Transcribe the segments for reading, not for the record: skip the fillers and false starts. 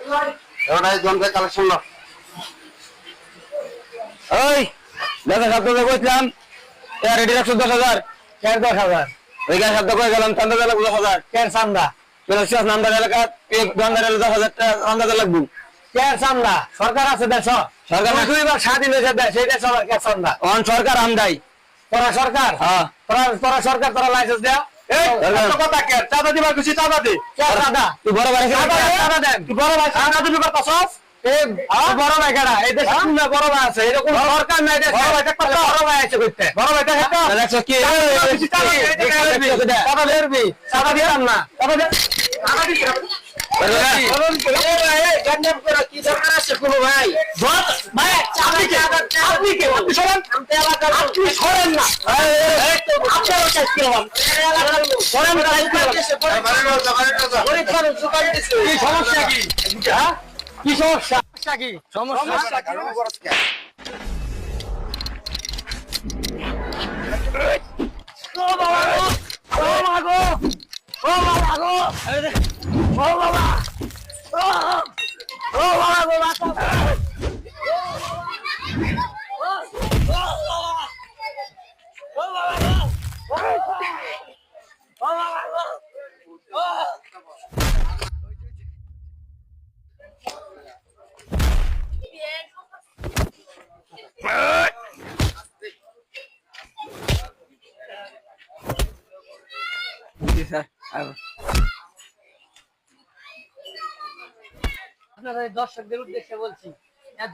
এবারে জনকে কালেকশন নাও। ওই দেখা শব্দ কইছিলাম রেডি রাখছো 10,000 কেন 10,000 ওই গায়ে শব্দ কয়ে গেলাম চান্দা লাগবে 10,000 কেন চান্দা পেলাছিস নামদার এলাকা দোকানদার এলাকা 10,000 টাকা আন্দাজ লাগবে কেন চান্দা সরকার আছে দেশ সরকার না। দুইবার স্বাধীন হয়েছে দেশ এই দেশ আবার কেন চান্দা অন সরকার আমদাই তোরা সরকার হ্যাঁ তোরা সরকার তোরা লাইসেন্স দেও এই এত কথা কেন চাঁদা দিবার খুশি চাঁদা দে কেন চাঁদা তুই বড় ভাই চাঁদা দেন তুই বড় ভাই চাঁদা দিবি করতাছস এই বড় ভাই কেডা এই দেশে কোন বড় ভাই আছে এরকম সরকার নাই দেশে বড় ভাই দেখতে বড় ভাই আছে কইতে বড় ভাই দেখতে দেখছো কি চাঁদা দেরবি চাঁদা দিলাম না চাঁদা দে চাঁদা দিবি কি দরকার আছে কোনো ভাই ভাই আপনি কে আপনি সরেন আপনি সরেন না আপনারও কাজ করলাম সরেন কি সমস্যা কি হ্যাঁ কি সমস্যা কি সমস্যা কি ও বাবা ও মাগো ও বাবা গো ও বাবা ও বাবা গো বাঁচাও আপনারা দর্শকদের উদ্দেশ্যে বলছি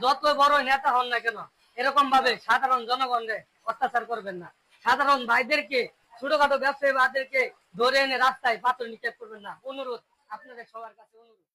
যত বড় নেতা হন না কেন এরকম ভাবে সাধারণ জনগণকে অত্যাচার করবেন না সাধারণ ভাইদেরকে ছোটখাটো ব্যবসায়ী ভাইদেরকে ধরে এনে রাস্তায় পাথর নিক্ষেপ করবেন না অনুরোধ আপনাদের সবার কাছে অনুরোধ